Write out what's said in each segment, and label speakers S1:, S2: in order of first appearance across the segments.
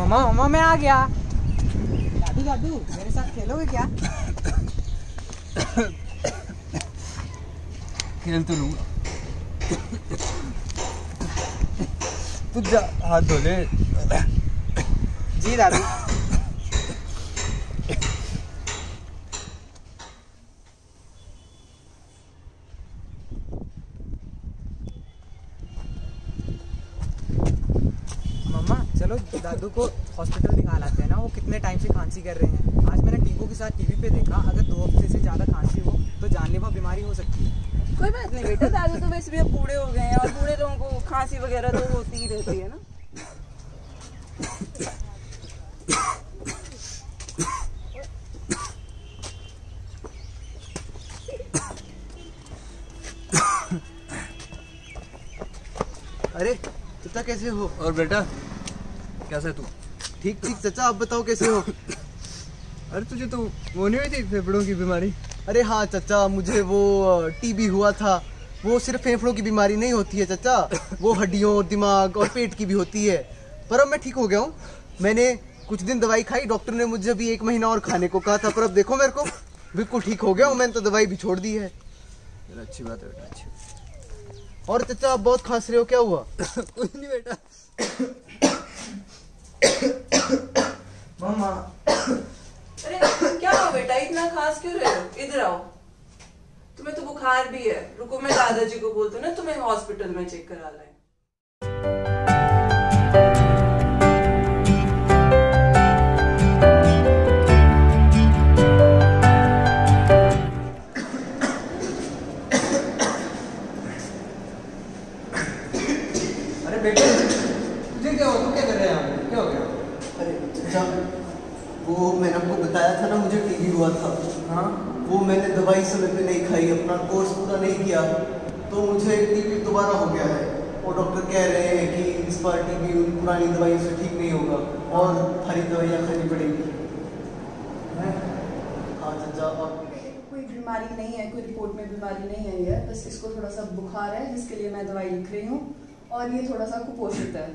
S1: मम्मा मम्मा मैं आ गया। दादू दादू मेरे साथ खेलोगे क्या?
S2: खेल तो लूँगा। तू जा हाथ धो ले।
S1: जी दादू। मम्मा चलो दादू को हॉस्पिटल दिखा लाते हैं ना, वो कितने टाइम से खांसी कर रहे हैं। आज मैंने टीकू के साथ टीवी पे देखा, अगर 2 हफ्ते से ज़्यादा खांसी हो तो जानलेवा बीमारी हो सकती है।
S3: कोई बात नहीं बेटा, दादू तो वैसे भी अब बूढ़े हो गए हैं और बूढ़े लोगों को खांसी वगैरह तो होती ही रहती है ना।
S4: अरे चाचा कैसे हो?
S2: और बेटा कैसा है तू?
S4: ठीक ठीक चाचा, आप बताओ कैसे हो?
S2: अरे तुझे तो वो नहीं हुई थी फेफड़ों की बीमारी?
S4: अरे हाँ चाचा, मुझे वो टीबी हुआ था। वो सिर्फ फेफड़ों की बीमारी नहीं होती है चाचा, वो हड्डियों, दिमाग और पेट की भी होती है। पर अब मैं ठीक हो गया हूँ। मैंने कुछ दिन दवाई खाई, डॉक्टर ने मुझे अभी 1 महीना और खाने को कहा था, पर अब देखो मेरे को बिल्कुल ठीक हो गया हूँ। मैंने तो दवाई भी छोड़ दी है।
S2: अच्छी बात है बेटा, अच्छी बात।
S4: और चाचा आप बहुत खांस रहे हो, क्या हुआ?
S2: कुछ नहीं बेटा।
S4: मम्मा
S3: अरे क्या हो बेटा, इतना खास क्यों रहे हो? इधर आओ, तुम्हें तो बुखार भी है। रुको मैं दादाजी को बोलती हूँ ना, तुम्हें हॉस्पिटल में चेक करा लाए।
S4: अरे बेटे तुझे क्या हो, तू क्या कर रहे हैं? क्या हो गया? अरे चाचा, वो मैंने आपको बताया था ना मुझे टीबी हुआ था।
S2: हाँ
S4: वो मैंने दवाई समय पे नहीं खाई, अपना कोर्स पूरा नहीं किया, तो मुझे टीबी दोबारा हो गया है। और डॉक्टर कह रहे हैं कि इस बार टीबी उन पुरानी दवाइयों से ठीक नहीं होगा और हरी दवाइयाँ खानी पड़ेगी। हाँ चाचा, अब
S3: कोई बीमारी नहीं है, कोई रिपोर्ट में बीमारी नहीं है ये, बस इसको थोड़ा सा बुखार है जिसके लिए मैं दवाई लिख रही हूँ, और ये थोड़ा सा कुपोषित है।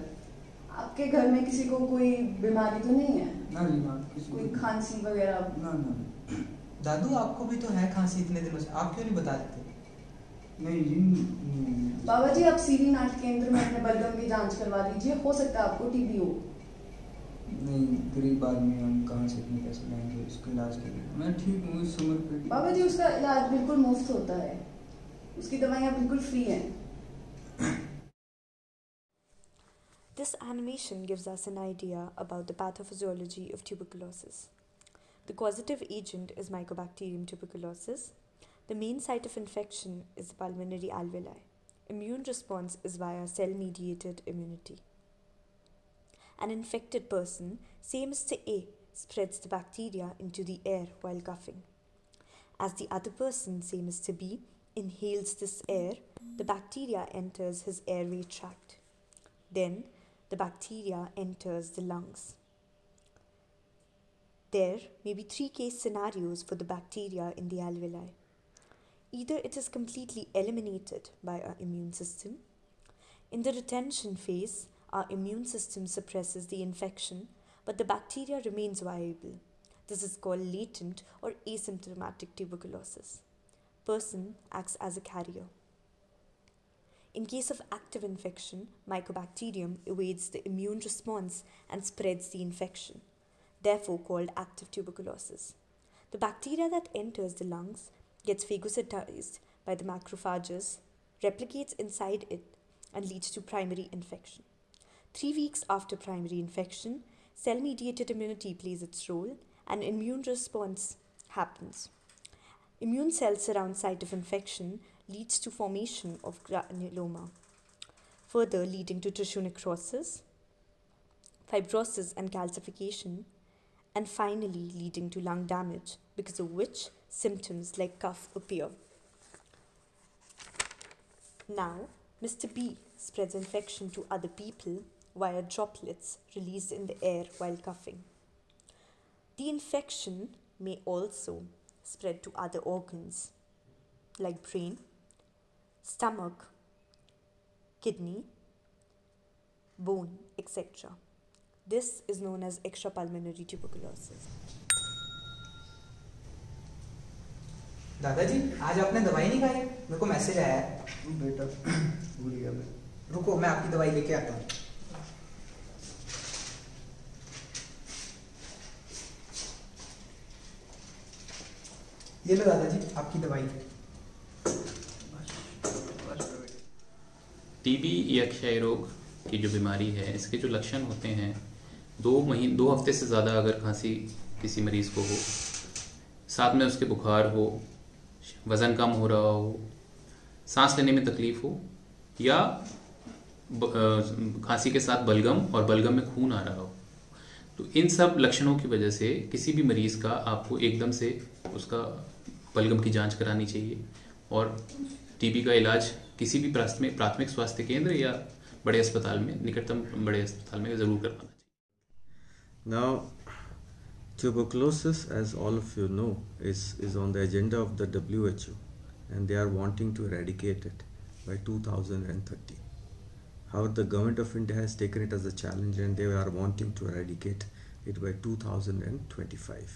S3: आपके घर में किसी को कोई बीमारी तो नहीं है?
S2: ना जी ना,
S3: कोई खांसी वगैरह?
S2: ना ना।
S1: दादू आपको भी तो है खांसी इतने दिनों से, आप क्यों नहीं बता देते?
S2: नहीं जी।
S3: बाबा जी आप सीरी नाट्य केंद्र में अपने बलगम की जांच करवा लीजिए, हो सकता है आपको टीबी हो।
S2: नहीं, गरीब आदमी, हम कहाँ से इतने पैसे लाएंगे उसके इलाज के लिए? मैं ठीक हूँ इस उम्र पे।
S3: बाबा जी उसका इलाज बिल्कुल मुफ्त होता है, उसकी दवाइयाँ बिल्कुल फ्री हैं।
S5: This animation gives us an idea about the pathophysiology of tuberculosis. The causative agent is Mycobacterium tuberculosis. The main site of infection is the pulmonary alveoli. Immune response is via cell-mediated immunity. An infected person, same as Mr. A, spreads the bacteria into the air while coughing. As the other person, same as Mr. B, inhales this air, the bacteria enters his airway tract. Then, the bacteria enters the lungs. There may be 3 case scenarios for the bacteria in the alveoli. Either it is completely eliminated by our immune system. In the retention phase, our immune system suppresses the infection, but the bacteria remains viable. This is called latent or asymptomatic tuberculosis. Person acts as a carrier. In case of active infection, Mycobacterium evades the immune response and spreads the infection, therefore called active tuberculosis. The bacteria that enters the lungs gets phagocytized by the macrophages, replicates inside it, and leads to primary infection. 3 weeks after primary infection, cell-mediated immunity plays its role and immune response happens. Immune cells surround site of infection, leads to formation of granuloma, further leading to tissue necrosis, fibrosis and calcification, and finally leading to lung damage, because of which symptoms like cough appear. Now, Mr. B spreads infection to other people via droplets released in the air while coughing. The infection may also spread to other organs like brain, stomach, kidney, bone, etc. This is known as extrapulmonary tuberculosis.
S1: दादाजी, आज आपने दवाई नहीं खाई? मेरे को message आया है।
S2: बेटा भूल गया मैं।
S1: रुको, मैं आपकी दवाई लेके आता हूँ। ये लो दादाजी, आपकी दवाई।
S6: टीबी या क्षय रोग की जो बीमारी है, इसके जो लक्षण होते हैं, 2 हफ्ते से ज़्यादा अगर खांसी किसी मरीज़ को हो, साथ में उसके बुखार हो, वज़न कम हो रहा हो, सांस लेने में तकलीफ़ हो, या खांसी के साथ बलगम और बलगम में खून आ रहा हो, तो इन सब लक्षणों की वजह से किसी भी मरीज़ का आपको एकदम से उसका बलगम की जांच करानी चाहिए और टीबी का इलाज किसी भी प्राथमिक स्वास्थ्य केंद्र या बड़े अस्पताल में, निकटतम बड़े अस्पताल में ज़रूर करवाना चाहिए।
S7: Now, tuberculosis, as all of you know, is on the agenda of the WHO, and they are wanting to eradicate it by 2030. However, the government of India has taken it as a challenge, and they are wanting to eradicate it by 2025.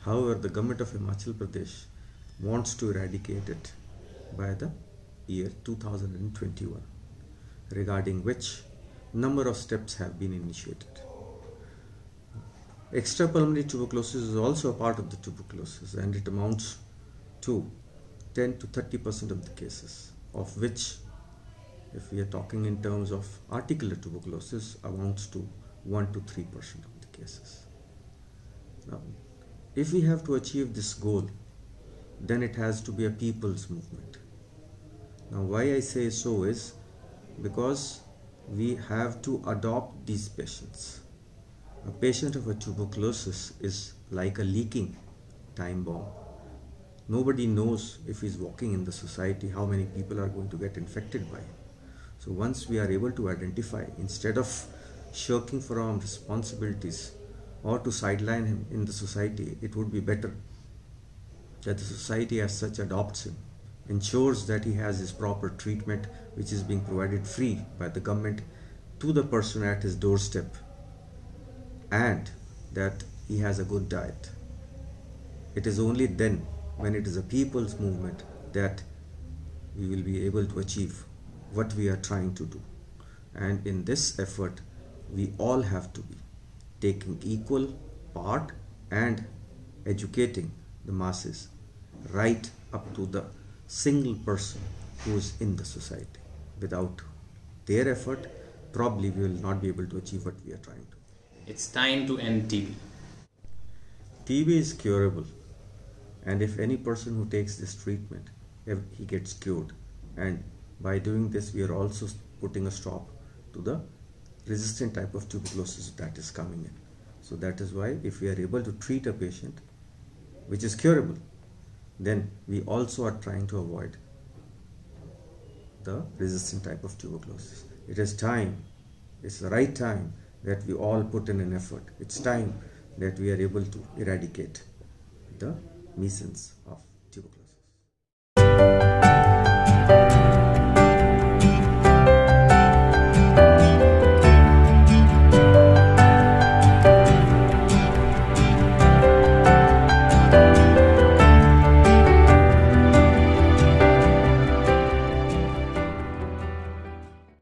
S7: However, the government of Himachal Pradesh wants to eradicate it by the year 2021, regarding which number of steps have been initiated. Extrapulmonary tuberculosis is also a part of the tuberculosis, and it amounts to 10 to 30% of the cases, of which, if we are talking in terms of articular tuberculosis, amounts to 1 to 3% of the cases. Now, if we have to achieve this goal, then it has to be a people's movement. Now, why I say so is because we have to adopt these patients. A patient of a tuberculosis is like a leaking time bomb. Nobody knows if he's walking in the society how many people are going to get infected by him. So once we are able to identify, instead of shirking from responsibilities or to sideline him in the society, it would be better that the society as such adopts him, ensures that he has his proper treatment, which is being provided free by the government to the person at his doorstep, and that he has a good diet. It is only then, when it is a people's movement, that we will be able to achieve what we are trying to do. And in this effort, we all have to be taking equal part and educating the masses right up to the single person who is in the society. Without their effort, probably we will not be able to achieve what we are trying to.
S6: It's time to end TB.
S7: TB is curable, and if any person who takes this treatment, if he gets cured, and by doing this we are also putting a stop to the resistant type of tuberculosis that is coming in. So that is why if we are able to treat a patient which is curable, then we also are trying to avoid the resistant type of tuberculosis. It is time, it's the right time that we all put in an effort. It's time that we are able to eradicate the measles of tuberculosis.